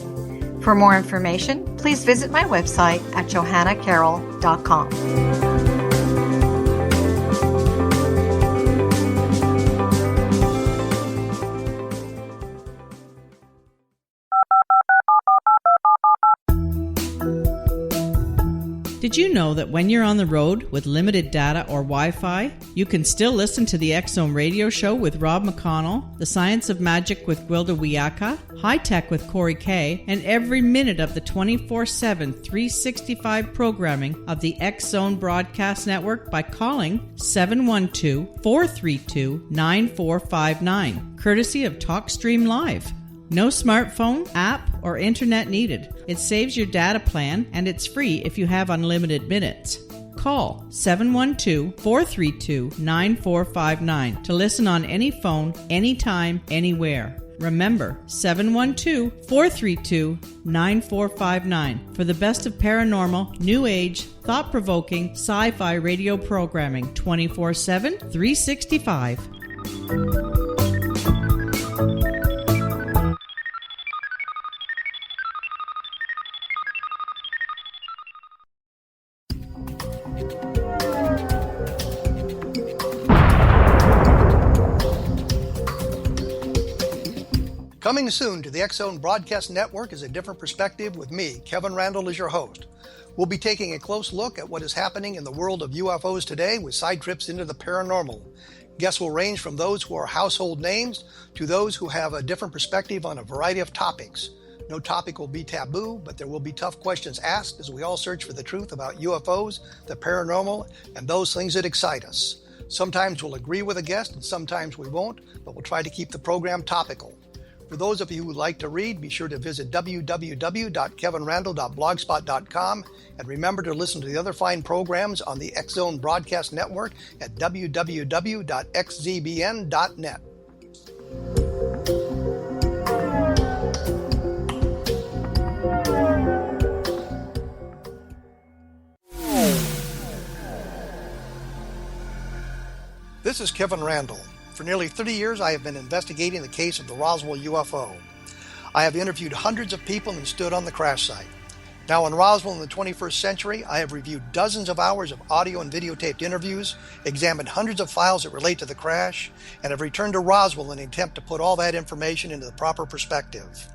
For more information, please visit my website at johannacarroll.com. Did you know that when you're on the road with limited data or Wi-Fi, you can still listen to the X Zone radio show with Rob McConnell, The Science of Magic with Gwilda Wiyaka, High Tech with Corey Kay, and every minute of the 24/7, 365 programming of the X Zone Broadcast Network by calling 712-432-9459, courtesy of TalkStream Live. No smartphone, app, or internet needed. It saves your data plan, and it's free if you have unlimited minutes. Call 712-432-9459 to listen on any phone, anytime, anywhere. Remember, 712-432-9459 for the best of paranormal, new age, thought-provoking, sci-fi radio programming 24/7, 365. Coming soon to the X-Zone Broadcast Network is A Different Perspective with me, Kevin Randall, as your host. We'll be taking a close look at what is happening in the world of UFOs today with side trips into the paranormal. Guests will range from those who are household names to those who have a different perspective on a variety of topics. No topic will be taboo, but there will be tough questions asked as we all search for the truth about UFOs, the paranormal, and those things that excite us. Sometimes we'll agree with a guest and sometimes we won't, but we'll try to keep the program topical. For those of you who would like to read, be sure to visit www.kevinrandall.blogspot.com and remember to listen to the other fine programs on the X-Zone Broadcast Network at www.xzbn.net. This is Kevin Randall. For nearly 30 years, I have been investigating the case of the Roswell UFO. I have interviewed hundreds of people and stood on the crash site. Now in Roswell in the 21st century, I have reviewed dozens of hours of audio and videotaped interviews, examined hundreds of files that relate to the crash, and have returned to Roswell in an attempt to put all that information into the proper perspective.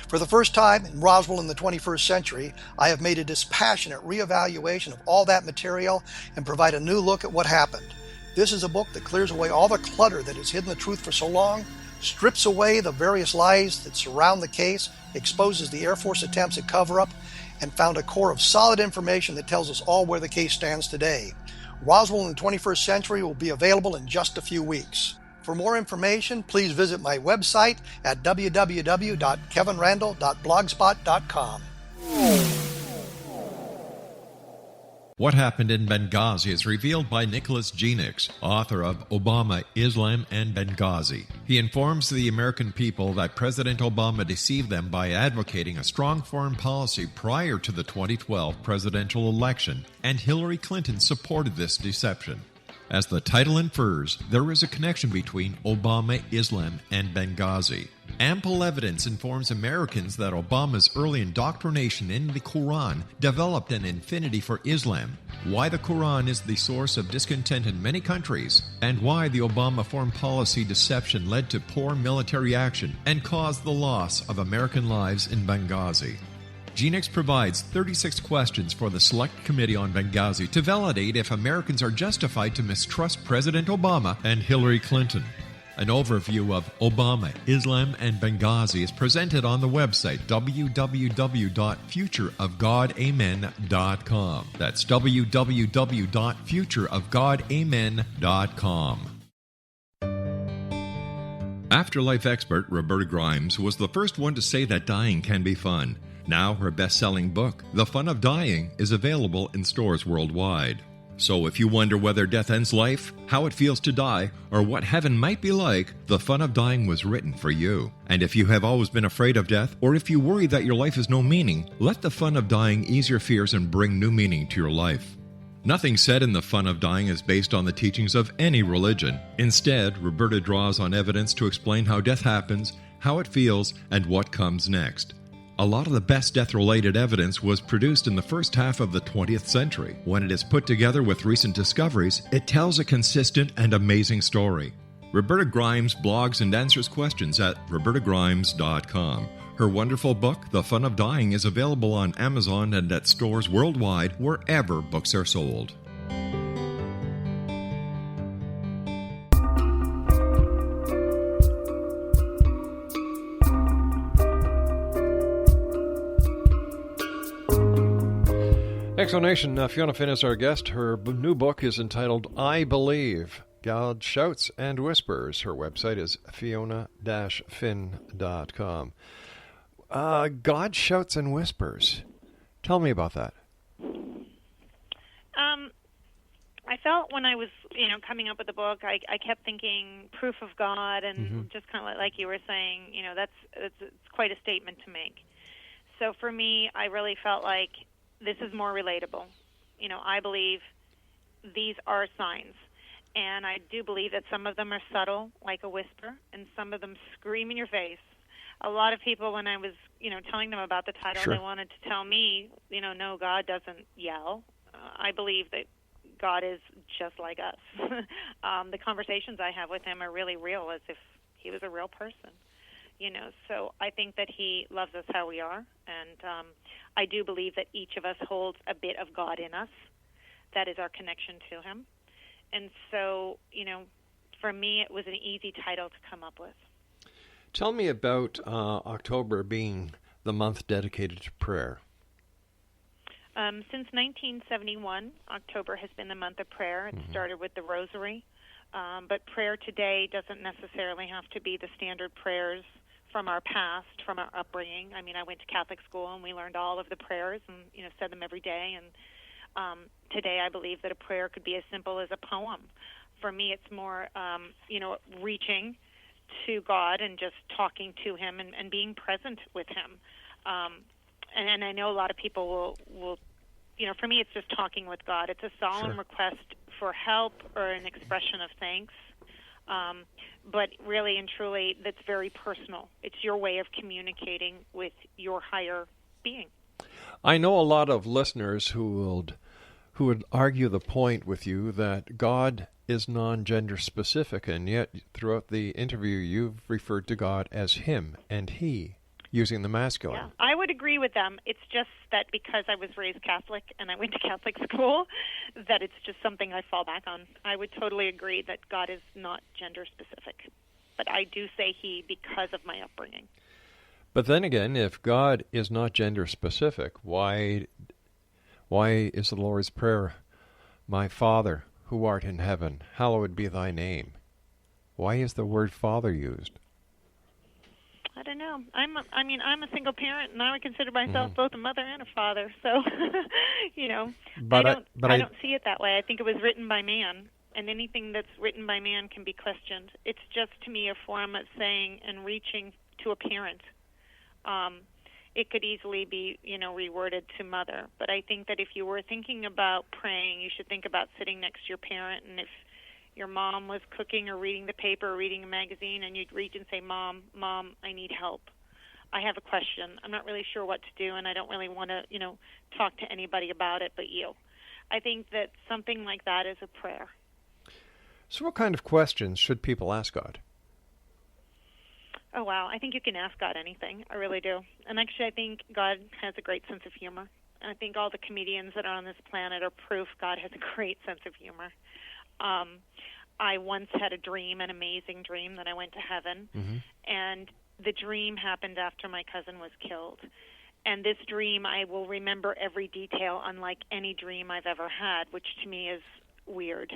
For the first time in Roswell in the 21st century, I have made a dispassionate reevaluation of all that material and provide a new look at what happened. This is a book that clears away all the clutter that has hidden the truth for so long, strips away the various lies that surround the case, exposes the Air Force attempts at cover-up, and found a core of solid information that tells us all where the case stands today. Roswell in the 21st century will be available in just a few weeks. For more information, please visit my website at www.kevinrandall.blogspot.com. What Happened in Benghazi is revealed by Nicholas Genix, author of Obama, Islam, and Benghazi. He informs the American people that President Obama deceived them by advocating a strong foreign policy prior to the 2012 presidential election, and Hillary Clinton supported this deception. As the title infers, there is a connection between Obama, Islam, and Benghazi. Ample evidence informs Americans that Obama's early indoctrination in the Quran developed an affinity for Islam, why the Quran is the source of discontent in many countries, and why the Obama foreign policy deception led to poor military action and caused the loss of American lives in Benghazi. Genix provides 36 questions for the Select Committee on Benghazi to validate if Americans are justified to mistrust President Obama and Hillary Clinton. An overview of Obama, Islam, and Benghazi is presented on the website www.futureofgodamen.com. That's www.futureofgodamen.com. Afterlife expert Roberta Grimes was the first one to say that dying can be fun. Now her best-selling book, The Fun of Dying, is available in stores worldwide. So if you wonder whether death ends life, how it feels to die, or what heaven might be like, The Fun of Dying was written for you. And if you have always been afraid of death, or if you worry that your life has no meaning, let The Fun of Dying ease your fears and bring new meaning to your life. Nothing said in The Fun of Dying is based on the teachings of any religion. Instead, Roberta draws on evidence to explain how death happens, how it feels, and what comes next. A lot of the best death-related evidence was produced in the first half of the 20th century. When it is put together with recent discoveries, it tells a consistent and amazing story. Roberta Grimes blogs and answers questions at robertagrimes.com. Her wonderful book, The Fun of Dying, is available on Amazon and at stores worldwide wherever books are sold. Exonation, Fiona Finn is our guest. Her new book is entitled I Believe, God Shouts and Whispers. Her website is fiona-finn.com. God Shouts and Whispers. Tell me about that. I felt when I was, coming up with the book, I kept thinking proof of God, and just kind of like you were saying, it's quite a statement to make. So for me, I really felt like this is more relatable. I believe these are signs, and I do believe that some of them are subtle, like a whisper, and some of them scream in your face. A lot of people, when I was, telling them about the title, Sure. they wanted to tell me, no, God doesn't yell. I believe that God is just like us. The conversations I have with him are really real, as if he was a real person. So I think that he loves us how we are, and I do believe that each of us holds a bit of God in us. That is our connection to him. And so, for me, it was an easy title to come up with. Tell me about October being the month dedicated to prayer. Since 1971, October has been the month of prayer. It started with the Rosary, but prayer today doesn't necessarily have to be the standard prayers from our past, from our upbringing. I mean, I went to Catholic school, and we learned all of the prayers and, said them every day. And today I believe that a prayer could be as simple as a poem. For me, it's more, reaching to God and just talking to him and being present with him. And I know a lot of people will, for me, it's just talking with God. It's a solemn request for help or an expression of thanks. But really and truly, that's very personal. It's your way of communicating with your higher being. I know a lot of listeners who would argue the point with you that God is non-gender specific, and yet throughout the interview you've referred to God as him and he, using the masculine. Yeah, I would agree with them. It's just that because I was raised Catholic and I went to Catholic school, that it's just something I fall back on. I would totally agree that God is not gender specific, but I do say he because of my upbringing. But then again, if God is not gender specific, why is the Lord's Prayer, "My Father, who art in heaven, hallowed be thy name"? Why is the word Father used? I don't know. I'm a single parent, and I would consider myself both a mother and a father. So, I don't see it that way. I think it was written by man, and anything that's written by man can be questioned. It's just, to me, a form of saying and reaching to a parent. It could easily be, reworded to mother. But I think that if you were thinking about praying, you should think about sitting next to your parent, and if your mom was cooking or reading the paper or reading a magazine, and you'd reach and say, Mom, I need help. I have a question. I'm not really sure what to do, and I don't really want to, talk to anybody about it but you. I think that something like that is a prayer. So what kind of questions should people ask God? Oh, wow. I think you can ask God anything. I really do. And actually, I think God has a great sense of humor. I think all the comedians that are on this planet are proof God has a great sense of humor. I once had a dream, an amazing dream, that I went to heaven, and the dream happened after my cousin was killed. And this dream, I will remember every detail, unlike any dream I've ever had, which to me is weird,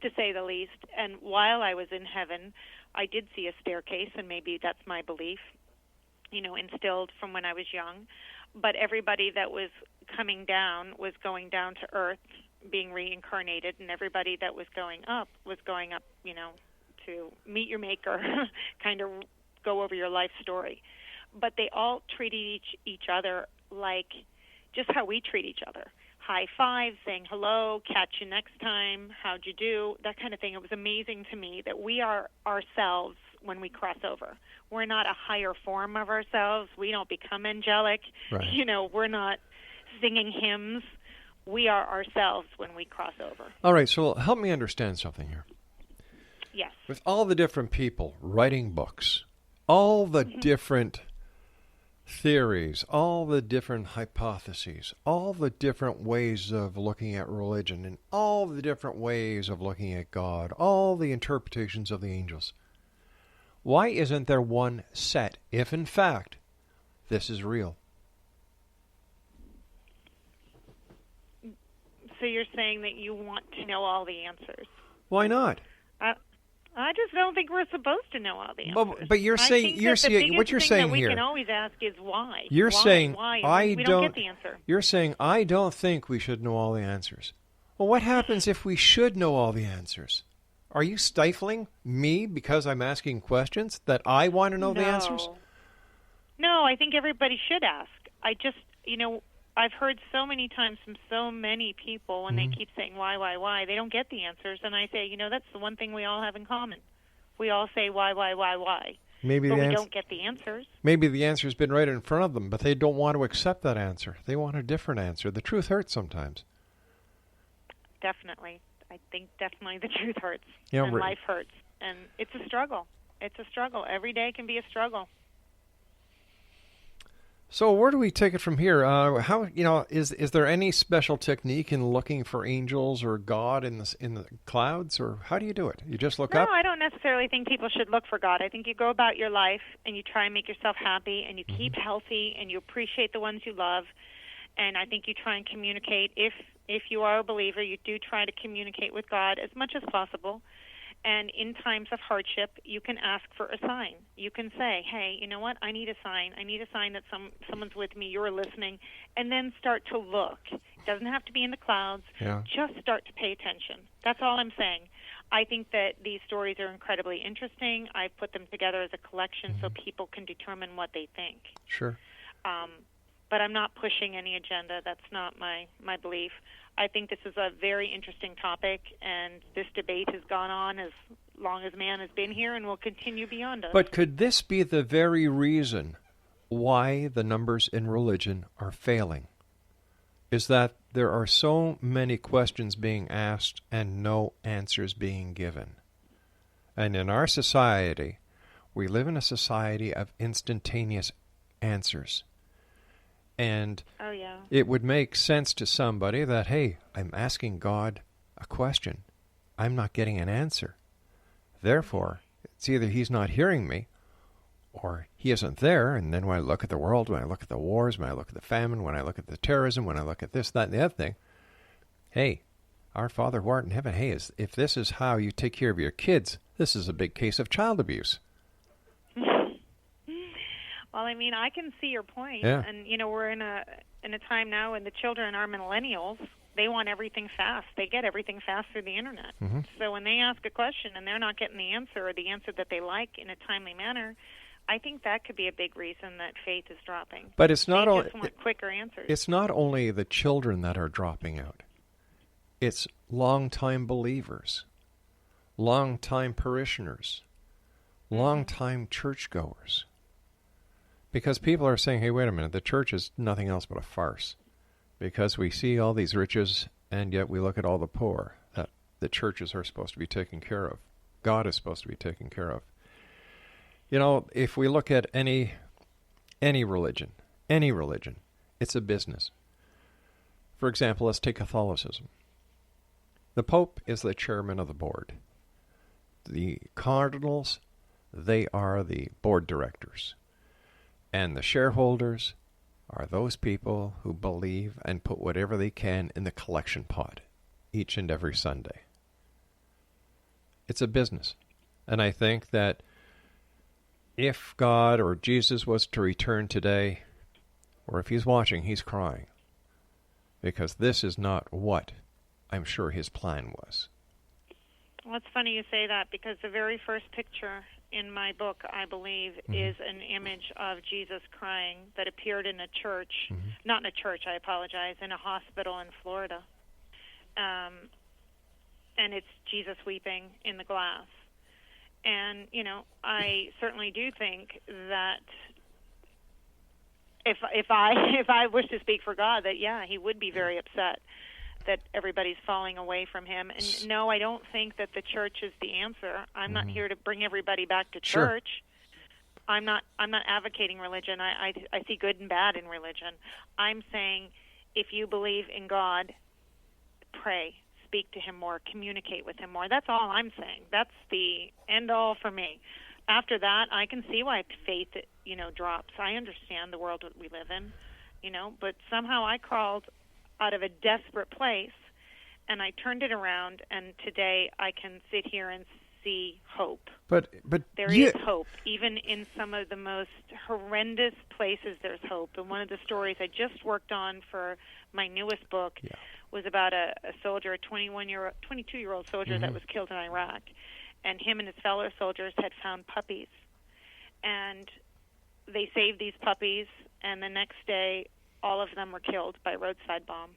to say the least. And while I was in heaven, I did see a staircase, and maybe that's my belief, instilled from when I was young. But everybody that was coming down was going down to earth, being reincarnated, and everybody that was going up, to meet your maker, kind of go over your life story. But they all treated each other like just how we treat each other. High five, saying hello, catch you next time, how'd you do, that kind of thing. It was amazing to me that we are ourselves when we cross over. We're not a higher form of ourselves. We don't become angelic. Right. We're not singing hymns. We are ourselves when we cross over. All right, so help me understand something here. Yes. With all the different people writing books, all the different theories, all the different hypotheses, all the different ways of looking at religion, and all the different ways of looking at God, all the interpretations of the angels, why isn't there one set, if in fact this is real? So you're saying that you want to know all the answers? Why not? I just don't think we're supposed to know all the answers. But you're saying what you're saying that here. We can always ask is why. You're saying why? I we don't get the answer. You're saying I don't think we should know all the answers. Well, what happens if we should know all the answers? Are you stifling me because I'm asking questions that I want to know the answers? No, I think everybody should ask. I just, I've heard so many times from so many people when they keep saying why, they don't get the answers. And I say, that's the one thing we all have in common. We all say why. But we don't get the answers. Maybe the answer's been right in front of them, but they don't want to accept that answer. They want a different answer. The truth hurts sometimes. Definitely. I think definitely the truth hurts. Yeah, and life hurts. And it's a struggle. It's a struggle. Every day can be a struggle. So where do we take it from here? How is there any special technique in looking for angels or God in the clouds, or how do you do it? You just look up? No, I don't necessarily think people should look for God. I think you go about your life and you try and make yourself happy and you keep healthy and you appreciate the ones you love. And I think you try and communicate. If you are a believer, you do try to communicate with God as much as possible. And in times of hardship, you can ask for a sign. You can say, hey, you know what? I need a sign. I need a sign that someone's with me, you're listening, and then start to look. It doesn't have to be in the clouds. Yeah. Just start to pay attention. That's all I'm saying. I think that these stories are incredibly interesting. I put them together as a collection so people can determine what they think. Sure. But I'm not pushing any agenda. That's not my belief. I think this is a very interesting topic, and this debate has gone on as long as man has been here and will continue beyond us. But could this be the very reason why the numbers in religion are failing? Is that there are so many questions being asked and no answers being given. And in our society, we live in a society of instantaneous answers. And it would make sense to somebody that, hey, I'm asking God a question. I'm not getting an answer. Therefore, it's either he's not hearing me or he isn't there. And then when I look at the world, when I look at the wars, when I look at the famine, when I look at the terrorism, when I look at this, that, and the other thing, hey, our Father who art in heaven, hey, if this is how you take care of your kids, this is a big case of child abuse. Well, I mean, I can see your point. Yeah. And, we're in a time now when the children are millennials. They want everything fast. They get everything fast through the Internet. Mm-hmm. So when they ask a question and they're not getting the answer or the answer that they like in a timely manner, I think that could be a big reason that faith is dropping. But it's not only just want quicker answers. It's not only the children that are dropping out. It's long-time believers, long-time parishioners, long-time churchgoers. Because people are saying, hey, wait a minute, the church is nothing else but a farce. Because we see all these riches, and yet we look at all the poor that the churches are supposed to be taking care of. God is supposed to be taking care of. If we look at any religion, it's a business. For example, let's take Catholicism. The Pope is the chairman of the board. The cardinals, they are the board directors. And the shareholders are those people who believe and put whatever they can in the collection pot each and every Sunday. It's a business. And I think that if God or Jesus was to return today, or if he's watching, he's crying. Because this is not what I'm sure his plan was. Well, it's funny you say that, because the very first picture in my book, I believe, is an image of Jesus crying that appeared in a church, not in a church, I apologize, in a hospital in Florida. And it's Jesus weeping in the glass. And, I certainly do think that if I wish to speak for God, that, he would be very upset that everybody's falling away from him. And no, I don't think that the church is the answer. I'm not here to bring everybody back to church. Sure. I'm not advocating religion. I see good and bad in religion. I'm saying if you believe in God, pray, speak to him more, communicate with him more. That's all I'm saying. That's the end all for me. After that, I can see why faith, drops. I understand the world that we live in, but somehow I crawled out of a desperate place, and I turned it around, and today I can sit here and see hope. But there is hope. Even in some of the most horrendous places, there's hope. And one of the stories I just worked on for my newest book was about a soldier, a 22-year-old soldier that was killed in Iraq. And him and his fellow soldiers had found puppies. And they saved these puppies, and the next day, all of them were killed by a roadside bomb.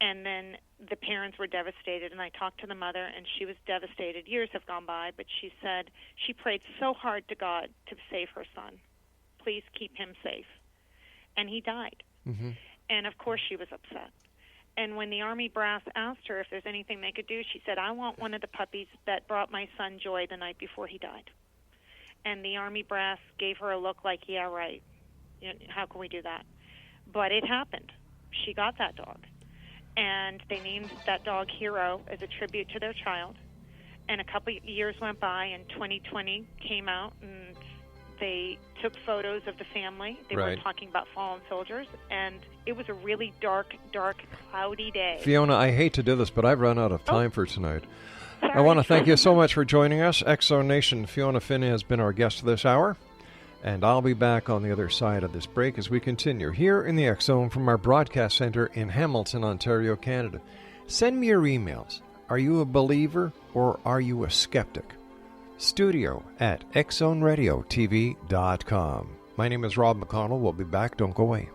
And then the parents were devastated, and I talked to the mother, and she was devastated. Years have gone by, but she said she prayed so hard to God to save her son. Please keep him safe. And he died. And, of course, she was upset. And when the Army brass asked her if there's anything they could do, she said, I want one of the puppies that brought my son joy the night before he died. And the Army brass gave her a look like, yeah, right. You know, how can we do that? But it happened. She got that dog. And they named that dog Hero as a tribute to their child. And a couple of years went by, and 2020 came out, and they took photos of the family. They were talking about fallen soldiers, and it was a really dark, cloudy day. Fiona, I hate to do this, but I've run out of time for tonight. Sorry. I want to thank you so much for joining us. X-Zone Nation, Fiona Finn has been our guest this hour, and I'll be back on the other side of this break as we continue here in the X-Zone from our broadcast center in Hamilton, Ontario, Canada. Send me your emails. Are you a believer or are you a skeptic? studio@xzoneradiotv.com. My name is Rob McConnell. We'll be back. Don't go away.